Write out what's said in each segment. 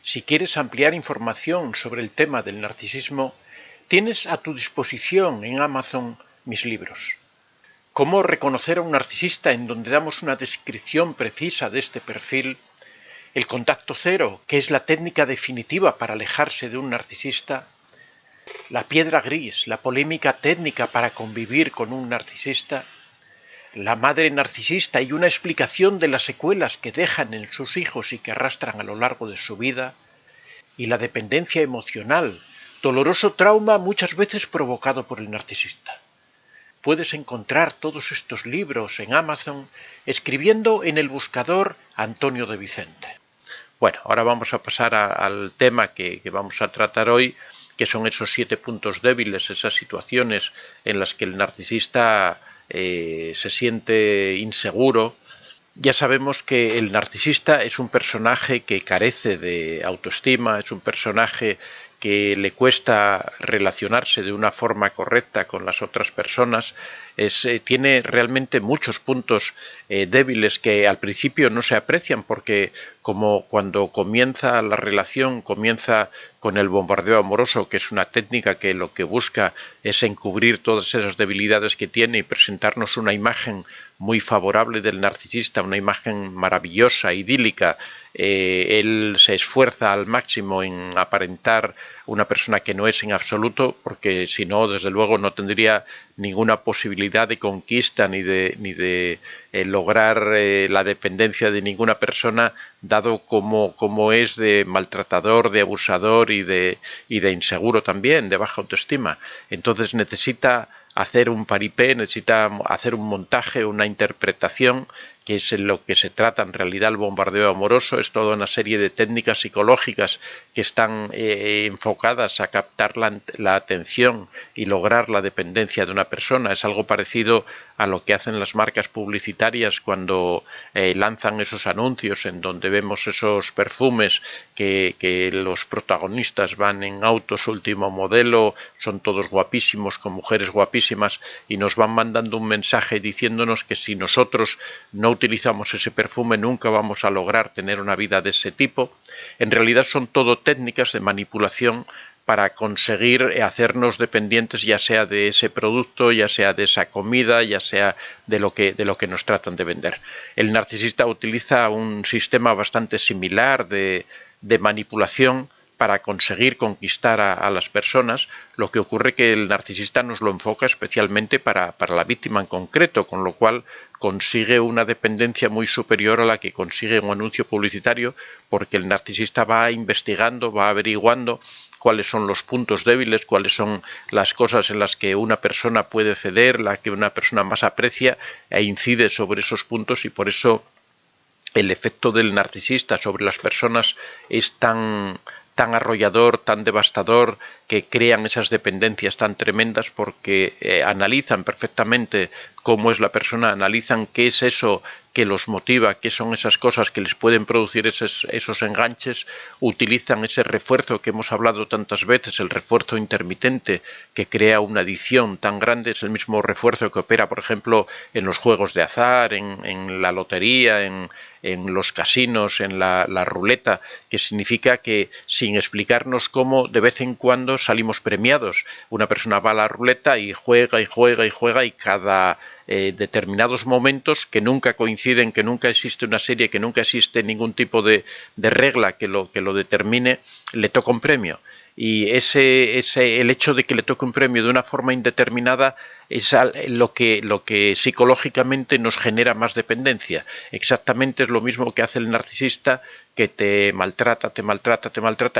Si quieres ampliar información sobre el tema del narcisismo, tienes a tu disposición en Amazon mis libros. Cómo reconocer a un narcisista, en donde damos una descripción precisa de este perfil. El contacto cero, que es la técnica definitiva para alejarse de un narcisista. La piedra gris, la polémica técnica para convivir con un narcisista. La madre narcisista y una explicación de las secuelas que dejan en sus hijos y que arrastran a lo largo de su vida. Y la dependencia emocional, doloroso trauma muchas veces provocado por el narcisista. Puedes encontrar todos estos libros en Amazon escribiendo en el buscador Antonio de Vicente. Bueno, ahora vamos a pasar al tema que vamos a tratar hoy, que son esos 7 puntos débiles, esas situaciones en las que el narcisista se siente inseguro. Ya sabemos que el narcisista es un personaje que carece de autoestima, es un personaje que le cuesta relacionarse de una forma correcta con las otras personas, tiene realmente muchos puntos débiles que al principio no se aprecian porque como cuando comienza la relación, comienza con el bombardeo amoroso, que es una técnica que lo que busca es encubrir todas esas debilidades que tiene y presentarnos una imagen muy favorable del narcisista, una imagen maravillosa, idílica. Él se esfuerza al máximo en aparentar una persona que no es en absoluto, porque si no, desde luego no tendría ninguna posibilidad de conquista ni de lograr la dependencia de ninguna persona, dado como es de maltratador, de abusador y de inseguro también, de baja autoestima. Entonces necesita hacer un paripé, necesita hacer un montaje, una interpretación, que es en lo que se trata en realidad el bombardeo amoroso. Es toda una serie de técnicas psicológicas que están enfocadas a captar la atención y lograr la dependencia de una persona. Es algo parecido a lo que hacen las marcas publicitarias cuando lanzan esos anuncios en donde vemos esos perfumes que los protagonistas van en autos último modelo, son todos guapísimos, con mujeres guapísimas, y nos van mandando un mensaje diciéndonos que si nosotros no utilizamos ese perfume nunca vamos a lograr tener una vida de ese tipo. En realidad son todo técnicas de manipulación para conseguir hacernos dependientes, ya sea de ese producto, ya sea de esa comida, ya sea de lo que nos tratan de vender. El narcisista utiliza un sistema bastante similar de manipulación para conseguir conquistar a las personas. Lo que ocurre que el narcisista nos lo enfoca especialmente para la víctima en concreto, con lo cual consigue una dependencia muy superior a la que consigue un anuncio publicitario, porque el narcisista va investigando, va averiguando cuáles son los puntos débiles, cuáles son las cosas en las que una persona puede ceder, la que una persona más aprecia, e incide sobre esos puntos, y por eso el efecto del narcisista sobre las personas es tan arrollador, tan devastador, que crean esas dependencias tan tremendas, porque analizan perfectamente cómo es la persona, analizan qué es eso que los motiva, qué son esas cosas que les pueden producir esos enganches, utilizan ese refuerzo que hemos hablado tantas veces, el refuerzo intermitente, que crea una adicción tan grande. Es el mismo refuerzo que opera, por ejemplo, en los juegos de azar, en la lotería, en los casinos, en la ruleta, que significa que sin explicarnos cómo, de vez en cuando salimos premiados. Una persona va a la ruleta y juega y juega y juega, y cada determinados momentos que nunca coinciden, que nunca existe una serie, que nunca existe ningún tipo de regla que lo determine, le toca un premio. Y el hecho de que le toque un premio de una forma indeterminada es lo que psicológicamente nos genera más dependencia. Exactamente es lo mismo que hace el narcisista, que te maltrata,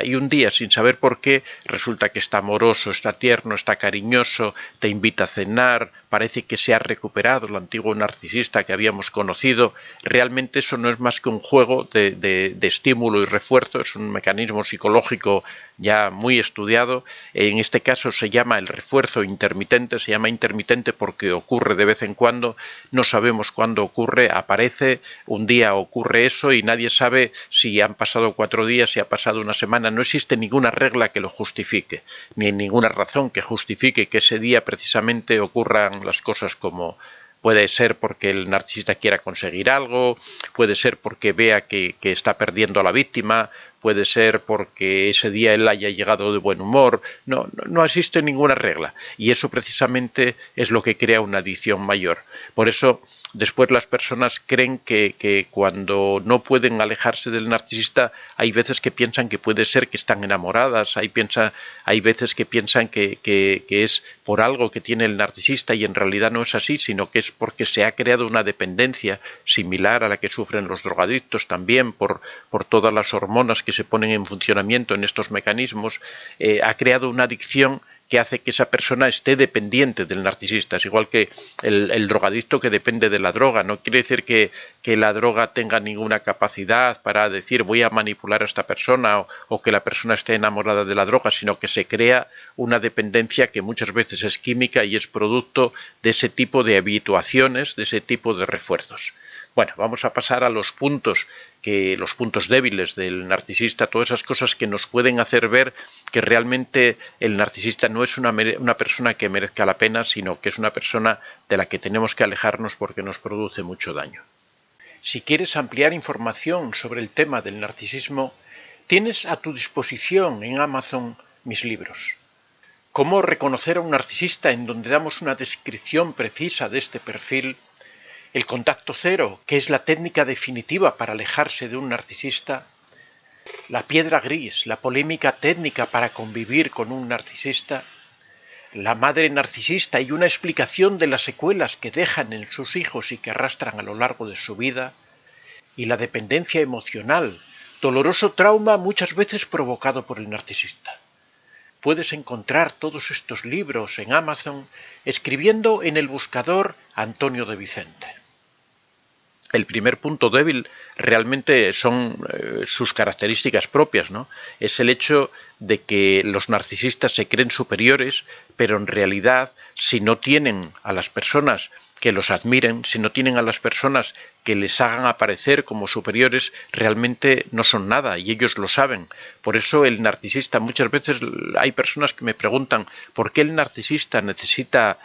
y un día, sin saber por qué, resulta que está amoroso, está tierno, está cariñoso, te invita a cenar, parece que se ha recuperado el antiguo narcisista que habíamos conocido. Realmente eso no es más que un juego de estímulo y refuerzo, es un mecanismo psicológico ya muy estudiado. En este caso se llama el refuerzo intermitente, se llama intermitente porque ocurre de vez en cuando, no sabemos cuándo ocurre, aparece, un día ocurre eso y nadie sabe si han pasado 4 días, si ha pasado una semana. No existe ninguna regla que lo justifique, ni ninguna razón que justifique que ese día precisamente ocurran las cosas como. Puede ser porque el narcisista quiera conseguir algo, puede ser porque vea que está perdiendo a la víctima, puede ser porque ese día él haya llegado de buen humor, no existe ninguna regla, y eso precisamente es lo que crea una adicción mayor. Por eso después las personas creen que cuando no pueden alejarse del narcisista, hay veces que piensan que puede ser que están enamoradas, hay veces que piensan que es por algo que tiene el narcisista y en realidad no es así, sino que es porque se ha creado una dependencia similar a la que sufren los drogadictos también por todas las hormonas que se ponen en funcionamiento en estos mecanismos, ha creado una adicción que hace que esa persona esté dependiente del narcisista. Es igual que el drogadicto que depende de la droga. No quiere decir que la droga tenga ninguna capacidad para decir voy a manipular a esta persona o que la persona esté enamorada de la droga, sino que se crea una dependencia que muchas veces es química y es producto de ese tipo de habituaciones, de ese tipo de refuerzos. Bueno, vamos a pasar a los puntos débiles del narcisista, todas esas cosas que nos pueden hacer ver que realmente el narcisista no es una persona que merezca la pena, sino que es una persona de la que tenemos que alejarnos porque nos produce mucho daño. Si quieres ampliar información sobre el tema del narcisismo, tienes a tu disposición en Amazon mis libros. Cómo reconocer a un narcisista, en donde damos una descripción precisa de este perfil. El contacto cero, que es la técnica definitiva para alejarse de un narcisista. La piedra gris, la polémica técnica para convivir con un narcisista. La madre narcisista y una explicación de las secuelas que dejan en sus hijos y que arrastran a lo largo de su vida. Y la dependencia emocional, doloroso trauma muchas veces provocado por el narcisista. Puedes encontrar todos estos libros en Amazon escribiendo en el buscador Antonio de Vicente. El primer punto débil realmente son sus características propias, ¿no? Es el hecho de que los narcisistas se creen superiores, pero en realidad, si no tienen a las personas que los admiren, si no tienen a las personas que les hagan aparecer como superiores, realmente no son nada y ellos lo saben. Por eso el narcisista, muchas veces hay personas que me preguntan ¿por qué el narcisista necesita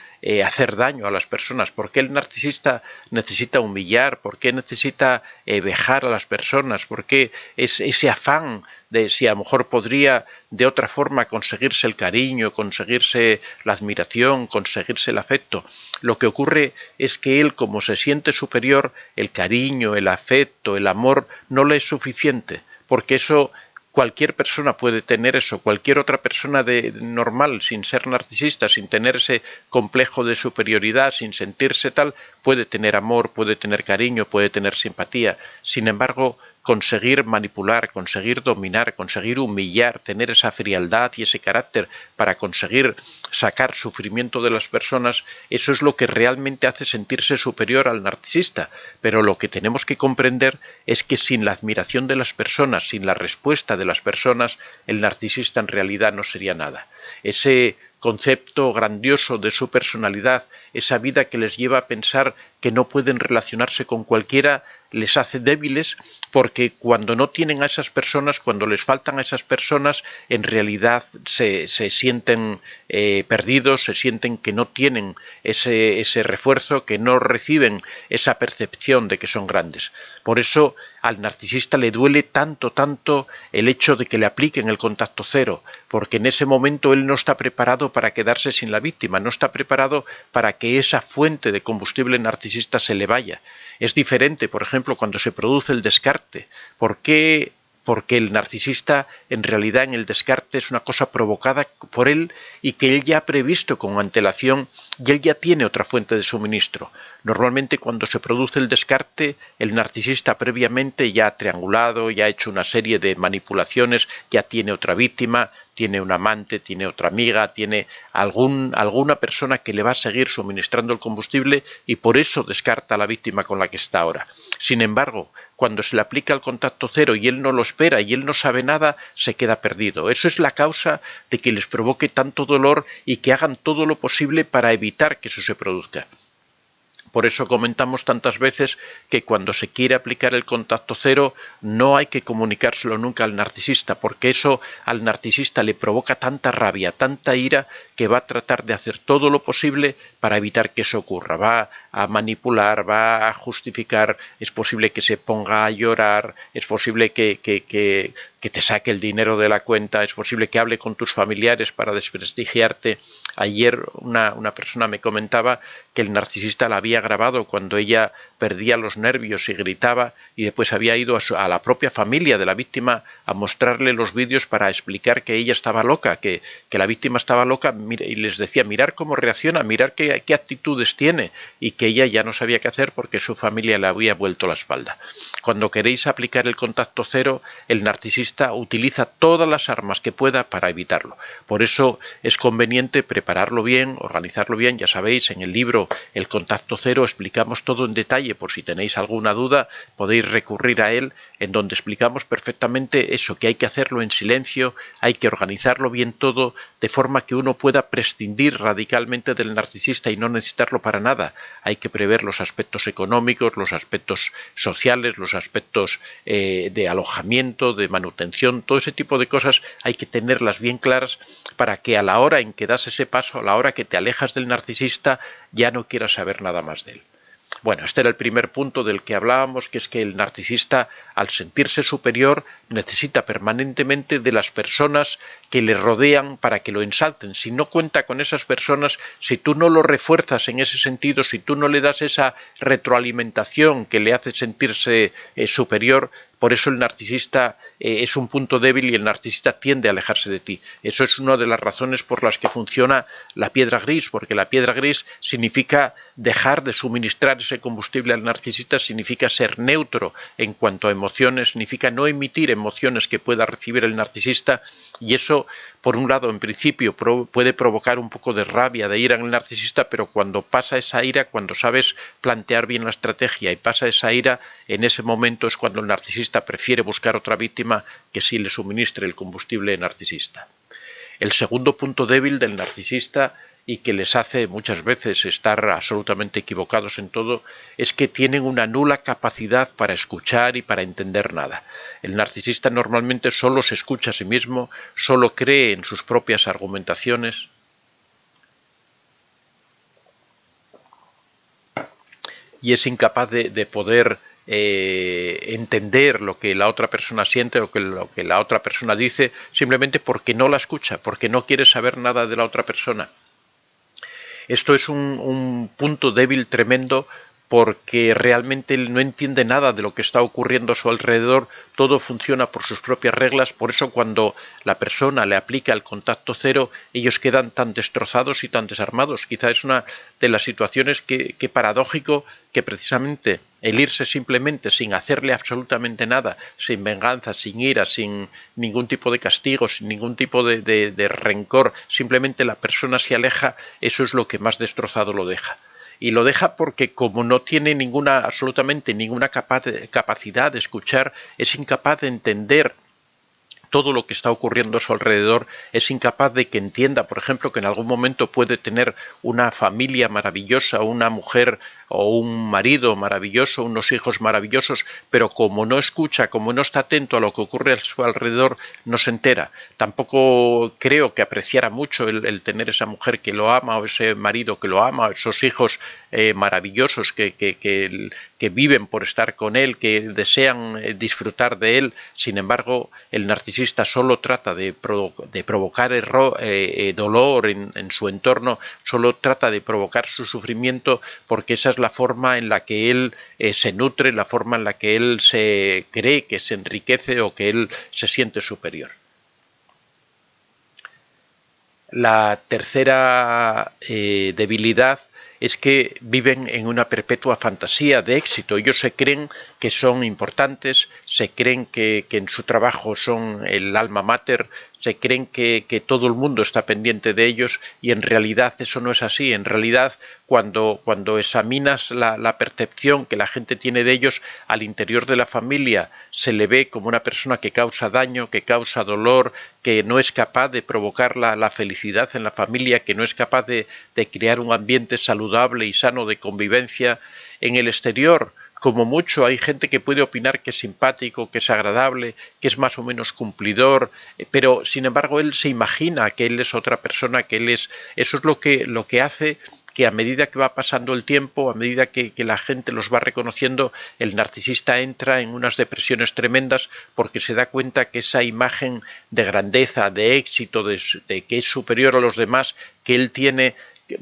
hacer daño a las personas? ¿Por qué el narcisista necesita humillar? ¿Por qué necesita vejar a las personas? ¿Por qué ese afán de si a lo mejor podría de otra forma conseguirse el cariño, conseguirse la admiración, conseguirse el afecto? Lo que ocurre es que él, como se siente superior, el cariño, el afecto, el amor no le es suficiente, porque eso cualquier persona puede tener eso, cualquier otra persona normal, sin ser narcisista, sin tener ese complejo de superioridad, sin sentirse tal, puede tener amor, puede tener cariño, puede tener simpatía. Sin embargo, conseguir manipular, conseguir dominar, conseguir humillar, tener esa frialdad y ese carácter para conseguir sacar sufrimiento de las personas, eso es lo que realmente hace sentirse superior al narcisista. Pero lo que tenemos que comprender es que sin la admiración de las personas, sin la respuesta de las personas, el narcisista en realidad no sería nada. Ese concepto grandioso de su personalidad, esa vida que les lleva a pensar que no pueden relacionarse con cualquiera, les hace débiles, porque cuando no tienen a esas personas, cuando les faltan a esas personas, en realidad se sienten perdidos, se sienten que no tienen ese refuerzo, que no reciben esa percepción de que son grandes. Por eso al narcisista le duele tanto el hecho de que le apliquen el contacto cero, porque en ese momento él no está preparado para quedarse sin la víctima, no está preparado para que esa fuente de combustible narcisista se le vaya. Es diferente, por ejemplo, cuando se produce el descarte. ¿Por qué? Porque el narcisista en realidad en el descarte es una cosa provocada por él y que él ya ha previsto con antelación y él ya tiene otra fuente de suministro. Normalmente cuando se produce el descarte, el narcisista previamente ya ha triangulado, ya ha hecho una serie de manipulaciones, ya tiene otra víctima, tiene un amante, tiene otra amiga, tiene alguna persona que le va a seguir suministrando el combustible y por eso descarta a la víctima con la que está ahora. Sin embargo, cuando se le aplica el contacto cero y él no lo espera y él no sabe nada, se queda perdido. Eso es la causa de que les provoque tanto dolor y que hagan todo lo posible para evitar que eso se produzca. Por eso comentamos tantas veces que cuando se quiere aplicar el contacto cero no hay que comunicárselo nunca al narcisista, porque eso al narcisista le provoca tanta rabia, tanta ira, que va a tratar de hacer todo lo posible para evitar que eso ocurra. Va a manipular, va a justificar, es posible que se ponga a llorar, es posible que te saque el dinero de la cuenta, es posible que hable con tus familiares para desprestigiarte. Ayer una persona me comentaba que el narcisista la había grabado cuando ella perdía los nervios y gritaba, y después había ido a la propia familia de la víctima a mostrarle los vídeos para explicar que ella estaba loca, que la víctima estaba loca, y les decía mirar cómo reacciona, mirar qué actitudes tiene, y que ella ya no sabía qué hacer porque su familia le había vuelto la espalda. Cuando queréis aplicar el contacto cero, el narcisista utiliza todas las armas que pueda para evitarlo. Por eso es conveniente prepararlo bien, organizarlo bien. Ya sabéis, en el libro El contacto cero explicamos todo en detalle. Por si tenéis alguna duda, podéis recurrir a él, en donde explicamos perfectamente eso, que hay que hacerlo en silencio, hay que organizarlo bien todo, de forma que uno pueda prescindir radicalmente del narcisista y no necesitarlo para nada. Hay que prever los aspectos económicos, los aspectos sociales, los aspectos de alojamiento, de manutención, todo ese tipo de cosas hay que tenerlas bien claras para que a la hora en que das ese paso, a la hora que te alejas del narcisista, ya no quieras saber nada más de él. Bueno, este era el primer punto del que hablábamos, que es que el narcisista, al sentirse superior, necesita permanentemente de las personas que le rodean para que lo ensalten. Si no cuenta con esas personas, si tú no lo refuerzas en ese sentido, si tú no le das esa retroalimentación que le hace sentirse superior, por eso el narcisista es un punto débil y el narcisista tiende a alejarse de ti. Eso es una de las razones por las que funciona la piedra gris, porque la piedra gris significa dejar de suministrar ese combustible al narcisista, significa ser neutro en cuanto a emociones, significa no emitir emociones que pueda recibir el narcisista, y eso, por un lado, en principio puede provocar un poco de rabia, de ira en el narcisista, pero cuando pasa esa ira, cuando sabes plantear bien la estrategia y pasa esa ira, en ese momento es cuando el narcisista prefiere buscar otra víctima que sí le suministre el combustible narcisista. El segundo punto débil del narcisista, y que les hace muchas veces estar absolutamente equivocados en todo, es que tienen una nula capacidad para escuchar y para entender nada. El narcisista normalmente solo se escucha a sí mismo, solo cree en sus propias argumentaciones, y es incapaz de poder entender lo que la otra persona siente o lo que la otra persona dice, simplemente porque no la escucha, porque no quiere saber nada de la otra persona. Esto es un punto débil tremendo, porque realmente él no entiende nada de lo que está ocurriendo a su alrededor, todo funciona por sus propias reglas. Por eso cuando la persona le aplica el contacto cero, ellos quedan tan destrozados y tan desarmados. Quizá es una de las situaciones que paradójico, que precisamente el irse simplemente sin hacerle absolutamente nada, sin venganza, sin ira, sin ningún tipo de castigo, sin ningún tipo de rencor, simplemente la persona se aleja, eso es lo que más destrozado lo deja. Y lo deja porque, como no tiene absolutamente ninguna capacidad de escuchar, es incapaz de entender todo lo que está ocurriendo a su alrededor, es incapaz de que entienda, por ejemplo, que en algún momento puede tener una familia maravillosa, una mujer o un marido maravilloso, unos hijos maravillosos, pero como no escucha, como no está atento a lo que ocurre a su alrededor, no se entera. Tampoco creo que apreciara mucho el tener esa mujer que lo ama, o ese marido que lo ama, o esos hijos maravillosos que viven por estar con él, que desean disfrutar de él. Sin embargo, el narcisista solo trata de provocar dolor en su entorno, solo trata de provocar su sufrimiento, porque esa es la forma en la que él se nutre, la forma en la que él se cree que se enriquece o que él se siente superior. La tercera debilidad es que viven en una perpetua fantasía de éxito. Ellos se creen que son importantes, se creen que en su trabajo son el alma mater, se creen que todo el mundo está pendiente de ellos, y en realidad eso no es así. En realidad, cuando examinas la percepción que la gente tiene de ellos, al interior de la familia se le ve como una persona que causa daño, que causa dolor, que no es capaz de provocar la felicidad en la familia, que no es capaz de crear un ambiente saludable y sano de convivencia. En el exterior, como mucho, hay gente que puede opinar que es simpático, que es agradable, que es más o menos cumplidor, pero sin embargo él se imagina que él es otra persona, que él es... Eso es lo que hace que a medida que va pasando el tiempo, a medida que la gente los va reconociendo, el narcisista entra en unas depresiones tremendas porque se da cuenta que esa imagen de grandeza, de éxito, de que es superior a los demás, que él tiene,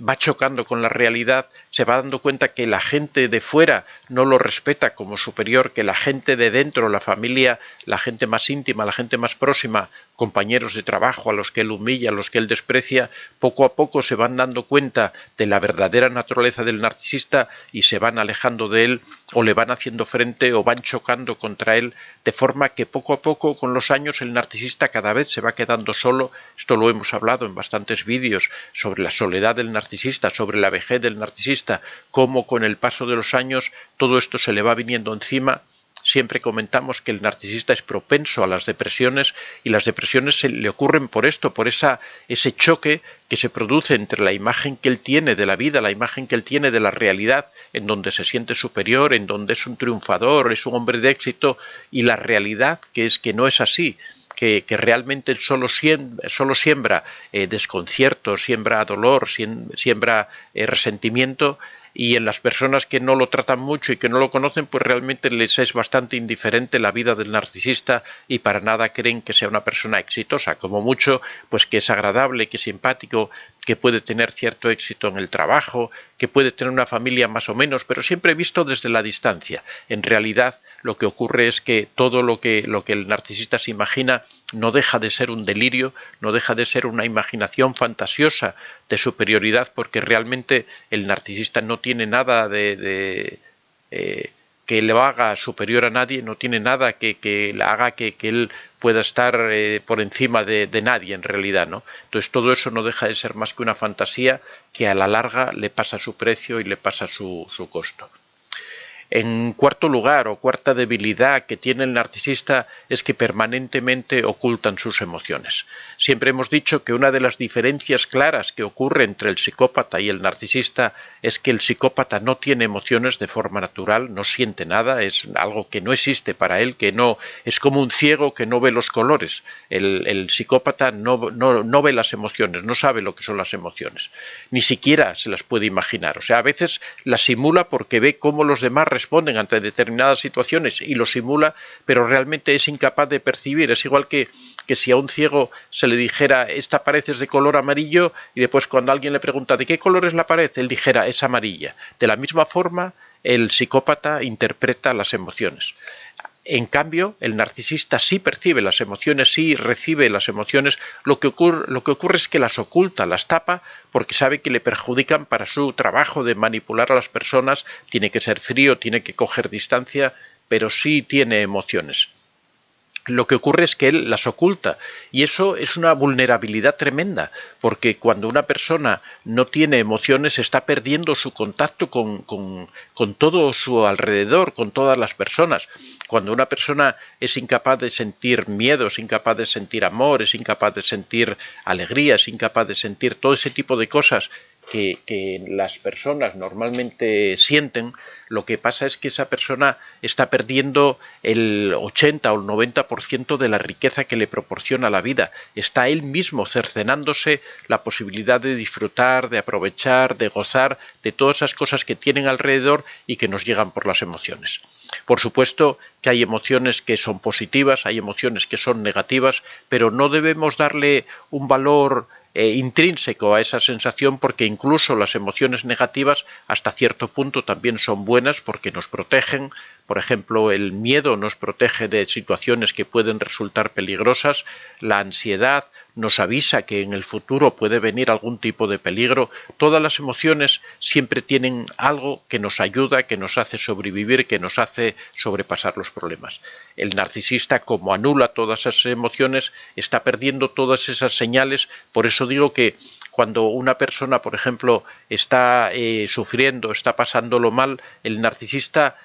va chocando con la realidad, se va dando cuenta que la gente de fuera no lo respeta como superior, que la gente de dentro, la familia, la gente más íntima, la gente más próxima, compañeros de trabajo a los que él humilla, a los que él desprecia, poco a poco se van dando cuenta de la verdadera naturaleza del narcisista y se van alejando de él o le van haciendo frente o van chocando contra él, de forma que poco a poco con los años el narcisista cada vez se va quedando solo. Esto lo hemos hablado en bastantes vídeos sobre la soledad del narcisista, sobre la vejez del narcisista, cómo con el paso de los años todo esto se le va viniendo encima. Siempre comentamos que el narcisista es propenso a las depresiones y las depresiones se le ocurren por esto, por ese choque que se produce entre la imagen que él tiene de la vida, la imagen que él tiene de la realidad, en donde se siente superior, en donde es un triunfador, es un hombre de éxito, y la realidad que es que no es así. Que realmente solo siembra desconcierto, siembra dolor, siembra resentimiento, y en las personas que no lo tratan mucho y que no lo conocen, pues realmente les es bastante indiferente la vida del narcisista y para nada creen que sea una persona exitosa, como mucho, pues que es agradable, que es simpático, que puede tener cierto éxito en el trabajo, que puede tener una familia más o menos, pero siempre visto desde la distancia. En realidad, lo que ocurre es que todo lo que el narcisista se imagina no deja de ser un delirio, no deja de ser una imaginación fantasiosa de superioridad, porque realmente el narcisista no tiene nada que le haga superior a nadie, no tiene nada que le haga que él pueda estar por encima de nadie en realidad, ¿no? Entonces todo eso no deja de ser más que una fantasía que a la larga le pasa su precio y le pasa su costo. En cuarto lugar, o cuarta debilidad que tiene el narcisista, es que permanentemente ocultan sus emociones. Siempre hemos dicho que una de las diferencias claras que ocurre entre el psicópata y el narcisista es que el psicópata no tiene emociones de forma natural, no siente nada, es algo que no existe para él, que no es como un ciego que no ve los colores. El psicópata no ve las emociones, no sabe lo que son las emociones, ni siquiera se las puede imaginar. O sea, a veces las simula porque ve cómo los demás responden ante determinadas situaciones y lo simula, pero realmente es incapaz de percibir. Es igual que si a un ciego se le dijera esta pared es de color amarillo y después cuando alguien le pregunta ¿de qué color es la pared?, él dijera es amarilla. De la misma forma el psicópata interpreta las emociones. En cambio, el narcisista sí percibe las emociones, sí recibe las emociones, lo que ocurre es que las oculta, las tapa, porque sabe que le perjudican para su trabajo de manipular a las personas, tiene que ser frío, tiene que coger distancia, pero sí tiene emociones. Lo que ocurre es que él las oculta y eso es una vulnerabilidad tremenda, porque cuando una persona no tiene emociones está perdiendo su contacto con todo su alrededor, con todas las personas. Cuando una persona es incapaz de sentir miedo, es incapaz de sentir amor, es incapaz de sentir alegría, es incapaz de sentir todo ese tipo de cosas que las personas normalmente sienten, lo que pasa es que esa persona está perdiendo el 80 o el 90% de la riqueza que le proporciona la vida. Está él mismo cercenándose la posibilidad de disfrutar, de aprovechar, de gozar de todas esas cosas que tienen alrededor y que nos llegan por las emociones. Por supuesto que hay emociones que son positivas, hay emociones que son negativas, pero no debemos darle un valor intrínseco a esa sensación, porque incluso las emociones negativas hasta cierto punto también son buenas porque nos protegen. Por ejemplo, el miedo nos protege de situaciones que pueden resultar peligrosas, la ansiedad nos avisa que en el futuro puede venir algún tipo de peligro. Todas las emociones siempre tienen algo que nos ayuda, que nos hace sobrevivir, que nos hace sobrepasar los problemas. El narcisista, como anula todas esas emociones, está perdiendo todas esas señales. Por eso digo que cuando una persona, por ejemplo, está sufriendo, está pasándolo mal, el narcisista,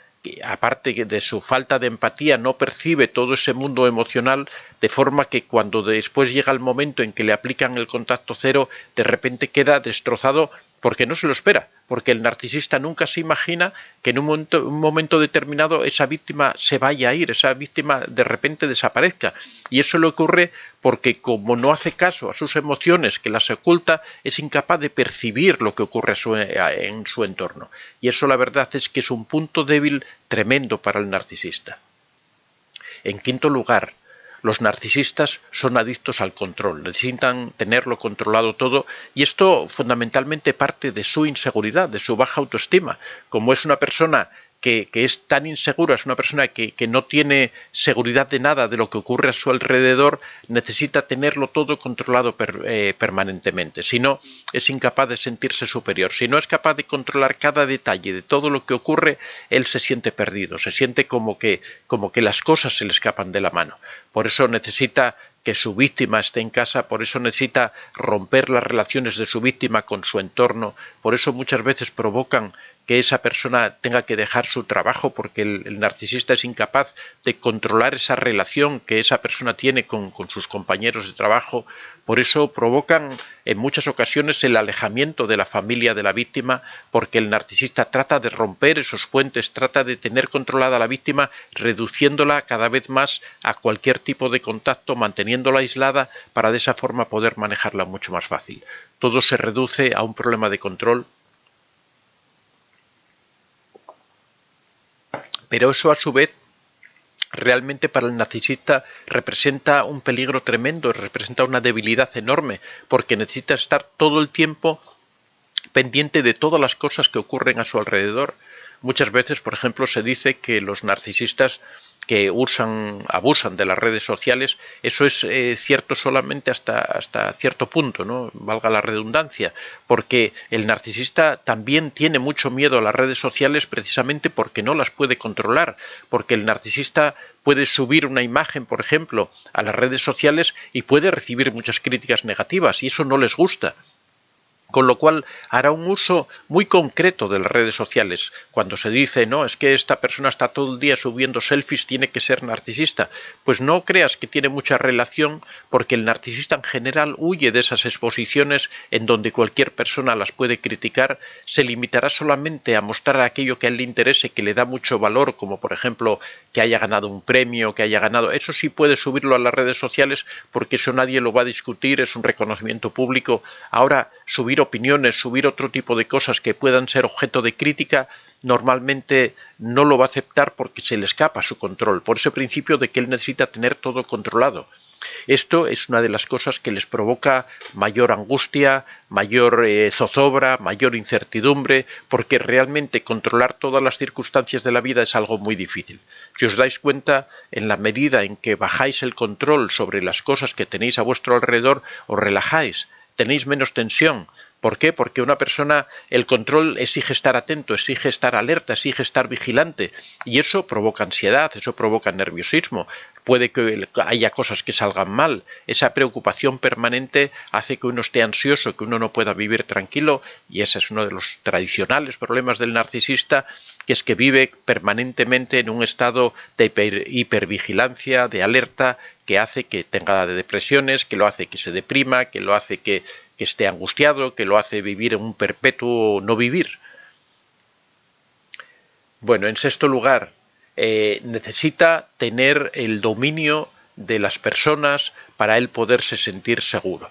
aparte de su falta de empatía, no percibe todo ese mundo emocional, de forma que cuando después llega el momento en que le aplican el contacto cero, de repente queda destrozado porque no se lo espera, porque el narcisista nunca se imagina que en un momento determinado esa víctima se vaya a ir, esa víctima de repente desaparezca. Y eso le ocurre porque como no hace caso a sus emociones, que las oculta, es incapaz de percibir lo que ocurre en su entorno. Y eso la verdad es que es un punto débil tremendo para el narcisista. En quinto lugar, los narcisistas son adictos al control, necesitan tenerlo controlado todo y esto fundamentalmente parte de su inseguridad, de su baja autoestima. Como es una persona que es tan insegura, es una persona que no tiene seguridad de nada de lo que ocurre a su alrededor, necesita tenerlo todo controlado permanentemente. Si no, es incapaz de sentirse superior. Si no es capaz de controlar cada detalle de todo lo que ocurre, él se siente perdido, se siente como que las cosas se le escapan de la mano. Por eso necesita que su víctima esté en casa, por eso necesita romper las relaciones de su víctima con su entorno, por eso muchas veces provocan que esa persona tenga que dejar su trabajo porque el narcisista es incapaz de controlar esa relación que esa persona tiene con sus compañeros de trabajo. Por eso provocan en muchas ocasiones el alejamiento de la familia de la víctima, porque el narcisista trata de romper esos puentes, trata de tener controlada a la víctima, reduciéndola cada vez más a cualquier tipo de contacto, manteniéndola aislada para de esa forma poder manejarla mucho más fácil. Todo se reduce a un problema de control. Pero eso a su vez realmente para el narcisista representa un peligro tremendo, representa una debilidad enorme, porque necesita estar todo el tiempo pendiente de todas las cosas que ocurren a su alrededor. Muchas veces, por ejemplo, se dice que los narcisistas que abusan de las redes sociales, eso es cierto solamente hasta cierto punto, ¿no? Valga la redundancia, porque el narcisista también tiene mucho miedo a las redes sociales precisamente porque no las puede controlar, porque el narcisista puede subir una imagen, por ejemplo, a las redes sociales y puede recibir muchas críticas negativas y eso no les gusta. Con lo cual hará un uso muy concreto de las redes sociales. Cuando se dice, no, es que esta persona está todo el día subiendo selfies, tiene que ser narcisista. Pues no creas que tiene mucha relación, porque el narcisista en general huye de esas exposiciones en donde cualquier persona las puede criticar, se limitará solamente a mostrar aquello que a él le interese, que le da mucho valor, como por ejemplo que haya ganado un premio, que haya ganado. Eso sí puede subirlo a las redes sociales, porque eso nadie lo va a discutir, es un reconocimiento público. Ahora, subir opiniones, subir otro tipo de cosas que puedan ser objeto de crítica, normalmente no lo va a aceptar porque se le escapa su control, por ese principio de que él necesita tener todo controlado. Esto es una de las cosas que les provoca mayor angustia, mayor zozobra, mayor incertidumbre, porque realmente controlar todas las circunstancias de la vida es algo muy difícil. Si os dais cuenta, en la medida en que bajáis el control sobre las cosas que tenéis a vuestro alrededor, os relajáis, tenéis menos tensión. ¿Por qué? Porque una persona, el control exige estar atento, exige estar alerta, exige estar vigilante y eso provoca ansiedad, eso provoca nerviosismo, puede que haya cosas que salgan mal, esa preocupación permanente hace que uno esté ansioso, que uno no pueda vivir tranquilo y ese es uno de los tradicionales problemas del narcisista, que es que vive permanentemente en un estado de hipervigilancia, de alerta, que hace que tenga depresiones, que lo hace que se deprima, que lo hace que esté angustiado, que lo hace vivir en un perpetuo no vivir. Bueno, en sexto lugar, necesita tener el dominio de las personas para él poderse sentir seguro.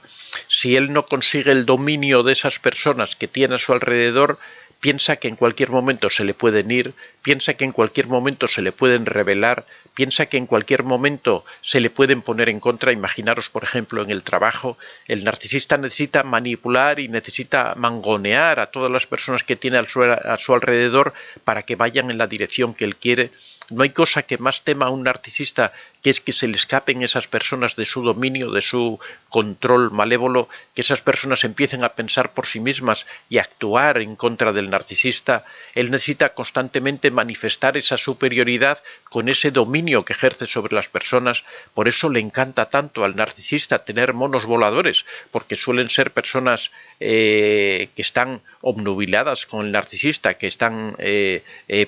Si él no consigue el dominio de esas personas que tiene a su alrededor, piensa que en cualquier momento se le pueden ir, piensa que en cualquier momento se le pueden rebelar, piensa que en cualquier momento se le pueden poner en contra. Imaginaros, por ejemplo, en el trabajo, el narcisista necesita manipular y necesita mangonear a todas las personas que tiene a su alrededor para que vayan en la dirección que él quiere. No hay cosa que más tema a un narcisista que es que se le escapen esas personas de su dominio, de su control malévolo, que esas personas empiecen a pensar por sí mismas y a actuar en contra del narcisista. Él necesita constantemente manifestar esa superioridad con ese dominio que ejerce sobre las personas. Por eso le encanta tanto al narcisista tener monos voladores, porque suelen ser personas que están obnubiladas con el narcisista, que están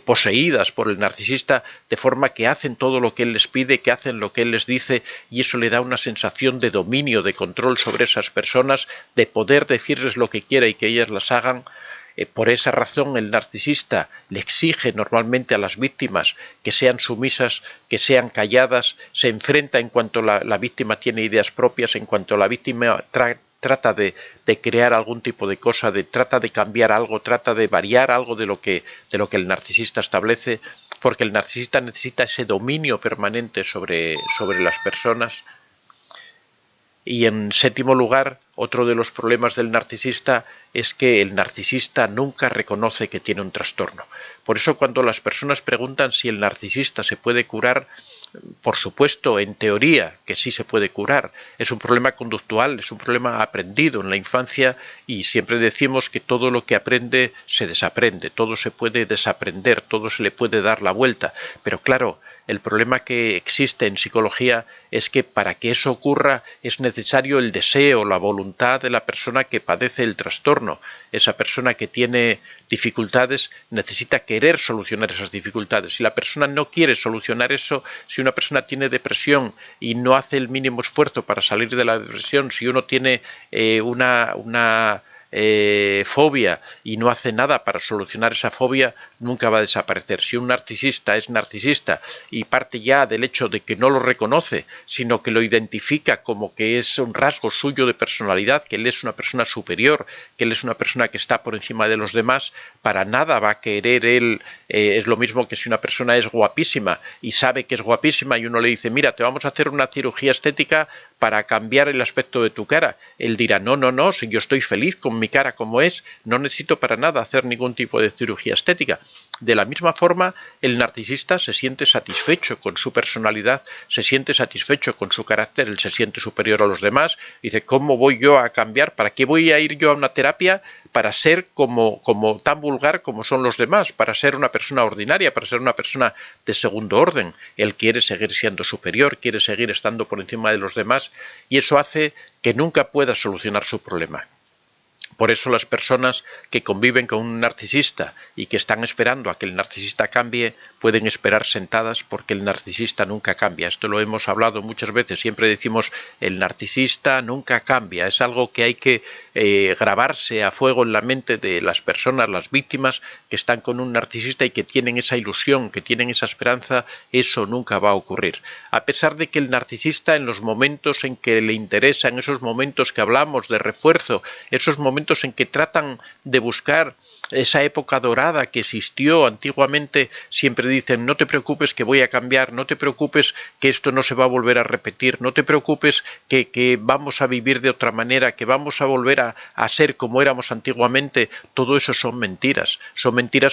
poseídas por el narcisista, de forma que hacen todo lo que él les pide, que hacen lo que él les dice, y eso le da una sensación de dominio, de control sobre esas personas, de poder decirles lo que quiera y que ellas las hagan. Por esa razón el narcisista le exige normalmente a las víctimas que sean sumisas, que sean calladas, se enfrenta en cuanto la víctima tiene ideas propias, en cuanto la víctima trata de crear algún tipo de cosa, trata de cambiar algo, trata de variar algo de lo que el narcisista establece, porque el narcisista necesita ese dominio permanente sobre las personas. Y en séptimo lugar, otro de los problemas del narcisista es que el narcisista nunca reconoce que tiene un trastorno. Por eso cuando las personas preguntan si el narcisista se puede curar, por supuesto, en teoría que sí se puede curar. Es un problema conductual, es un problema aprendido en la infancia y siempre decimos que todo lo que aprende se desaprende, todo se puede desaprender, todo se le puede dar la vuelta. Pero claro, el problema que existe en psicología es que para que eso ocurra es necesario el deseo, la voluntad de la persona que padece el trastorno. Esa persona que tiene dificultades necesita querer solucionar esas dificultades. Si la persona no quiere solucionar eso, si una persona tiene depresión y no hace el mínimo esfuerzo para salir de la depresión, si uno tiene una fobia y no hace nada para solucionar esa fobia, nunca va a desaparecer. Si un narcisista es narcisista y parte ya del hecho de que no lo reconoce, sino que lo identifica como que es un rasgo suyo de personalidad, que él es una persona superior, que él es una persona que está por encima de los demás, para nada va a querer él, es lo mismo que si una persona es guapísima y sabe que es guapísima y uno le dice, mira, te vamos a hacer una cirugía estética para cambiar el aspecto de tu cara. Él dirá, no, si yo estoy feliz con mi cara como es, no necesito para nada hacer ningún tipo de cirugía estética. De la misma forma, el narcisista se siente satisfecho con su personalidad, se siente satisfecho con su carácter, él se siente superior a los demás, dice, ¿cómo voy yo a cambiar? ¿Para qué voy a ir yo a una terapia? Para ser como tan vulgar como son los demás, para ser una persona ordinaria, para ser una persona de segundo orden. Él quiere seguir siendo superior, quiere seguir estando por encima de los demás, y eso hace que nunca pueda solucionar su problema. Por eso las personas que conviven con un narcisista y que están esperando a que el narcisista cambie, pueden esperar sentadas porque el narcisista nunca cambia. Esto lo hemos hablado muchas veces, siempre decimos el narcisista nunca cambia. Es algo que hay que grabarse a fuego en la mente de las personas, las víctimas que están con un narcisista y que tienen esa ilusión, que tienen esa esperanza. Eso nunca va a ocurrir. A pesar de que el narcisista, en los momentos en que le interesa, en esos momentos que hablamos de refuerzo, esos momentos en que tratan de buscar esa época dorada que existió antiguamente, siempre dicen, no te preocupes que voy a cambiar, no te preocupes que esto no se va a volver a repetir, no te preocupes que vamos a vivir de otra manera, que vamos a volver a ser como éramos antiguamente. Todo eso son mentiras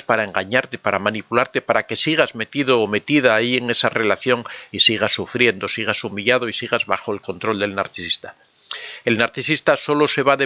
para engañarte, para manipularte, para que sigas metido o metida ahí en esa relación y sigas sufriendo, sigas humillado y sigas bajo el control del narcisista. El narcisista solo se va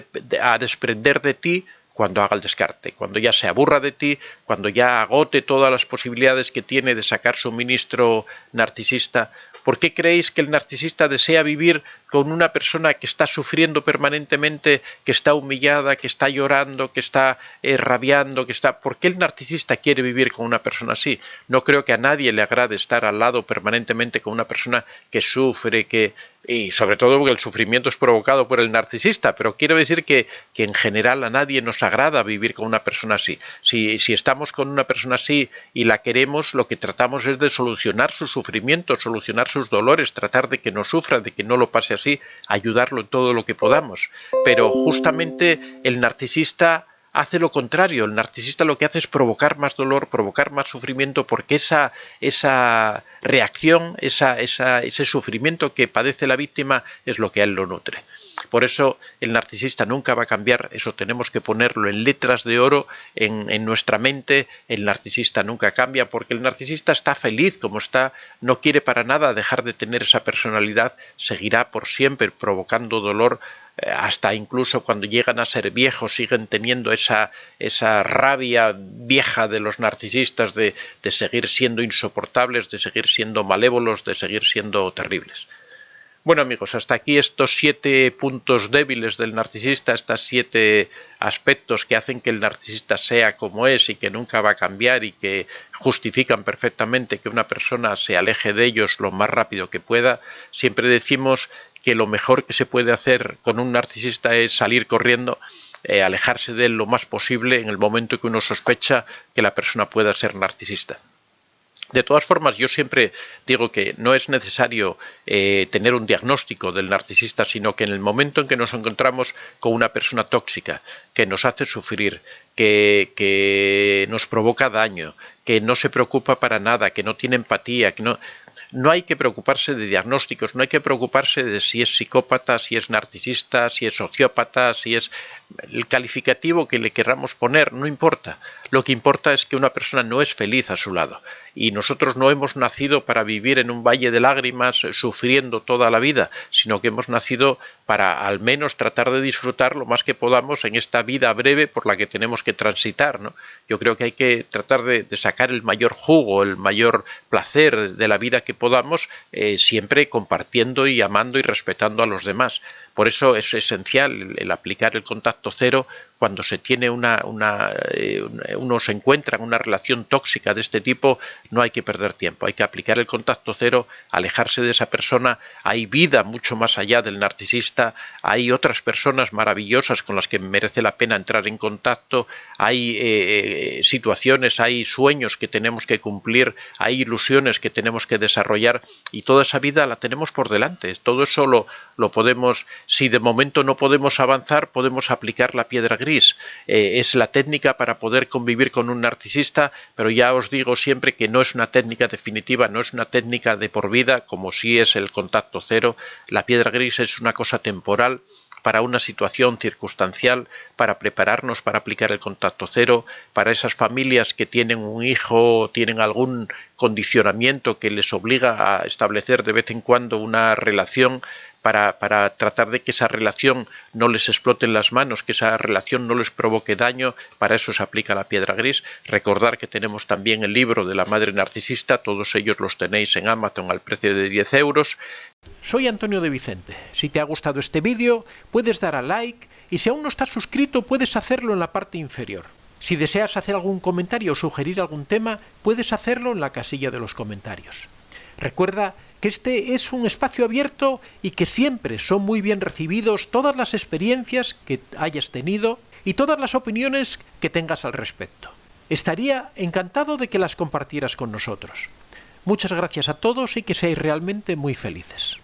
a desprender de ti cuando haga el descarte, cuando ya se aburra de ti, cuando ya agote todas las posibilidades que tiene de sacar suministro narcisista. ¿Por qué creéis que el narcisista desea vivir con una persona que está sufriendo permanentemente, que está humillada, que está llorando, que está rabiando, ¿Por qué el narcisista quiere vivir con una persona así? No creo que a nadie le agrade estar al lado permanentemente con una persona que sufre, y sobre todo porque el sufrimiento es provocado por el narcisista, pero quiero decir que en general a nadie nos agrada vivir con una persona así. Si estamos con una persona así y la queremos, lo que tratamos es de solucionar su sufrimiento, solucionar sus dolores, tratar de que no sufra, de que no lo pase así, ayudarlo en todo lo que podamos. Pero justamente el narcisista hace lo contrario. El narcisista lo que hace es provocar más dolor, provocar más sufrimiento, porque esa reacción, ese sufrimiento que padece la víctima es lo que a él lo nutre. Por eso el narcisista nunca va a cambiar, eso tenemos que ponerlo en letras de oro en nuestra mente. El narcisista nunca cambia porque el narcisista está feliz como está, no quiere para nada dejar de tener esa personalidad, seguirá por siempre provocando dolor, hasta incluso cuando llegan a ser viejos siguen teniendo esa rabia vieja de los narcisistas de seguir siendo insoportables, de seguir siendo malévolos, de seguir siendo terribles. Bueno amigos, hasta aquí estos 7 puntos débiles del narcisista, estos 7 aspectos que hacen que el narcisista sea como es y que nunca va a cambiar y que justifican perfectamente que una persona se aleje de ellos lo más rápido que pueda. Siempre decimos que lo mejor que se puede hacer con un narcisista es salir corriendo, alejarse de él lo más posible en el momento que uno sospecha que la persona pueda ser narcisista. De todas formas, yo siempre digo que no es necesario tener un diagnóstico del narcisista, sino que en el momento en que nos encontramos con una persona tóxica, que nos hace sufrir, que nos provoca daño, que no se preocupa para nada, que no tiene empatía, que no hay que preocuparse de diagnósticos, no hay que preocuparse de si es psicópata, si es narcisista, si es sociópata, si es el calificativo que le querramos poner, no importa. Lo que importa es que una persona no es feliz a su lado. Y nosotros no hemos nacido para vivir en un valle de lágrimas sufriendo toda la vida, sino que hemos nacido para al menos tratar de disfrutar lo más que podamos en esta vida breve por la que tenemos que transitar, ¿no? Yo creo que hay que tratar de sacar el mayor jugo, el mayor placer de la vida que podamos, siempre compartiendo y amando y respetando a los demás. Por eso es esencial el aplicar el contacto cero cuando se tiene uno se encuentra en una relación tóxica de este tipo. No hay que perder tiempo, hay que aplicar el contacto cero, alejarse de esa persona. Hay vida mucho más allá del narcisista, hay otras personas maravillosas con las que merece la pena entrar en contacto, hay situaciones, hay sueños que tenemos que cumplir, hay ilusiones que tenemos que desarrollar y toda esa vida la tenemos por delante. Todo eso lo podemos, si de momento no podemos avanzar, podemos aplicar la piedra gris. Es la técnica para poder convivir con un narcisista, pero ya os digo siempre que no es una técnica definitiva, no es una técnica de por vida, como sí es el contacto cero. La piedra gris es una cosa temporal, para una situación circunstancial, para prepararnos para aplicar el contacto cero, para esas familias que tienen un hijo o tienen algún condicionamiento que les obliga a establecer de vez en cuando una relación, para tratar de que esa relación no les explote en las manos, que esa relación no les provoque daño. Para eso se aplica la piedra gris. Recordar que tenemos también el libro de la madre narcisista, todos ellos los tenéis en Amazon al precio de 10 euros. Soy Antonio de Vicente. Si te ha gustado este vídeo, puedes dar a like y si aún no estás suscrito, puedes hacerlo en la parte inferior. Si deseas hacer algún comentario o sugerir algún tema, puedes hacerlo en la casilla de los comentarios. Recuerda que este es un espacio abierto y que siempre son muy bien recibidos todas las experiencias que hayas tenido y todas las opiniones que tengas al respecto. Estaría encantado de que las compartieras con nosotros. Muchas gracias a todos y que seáis realmente muy felices.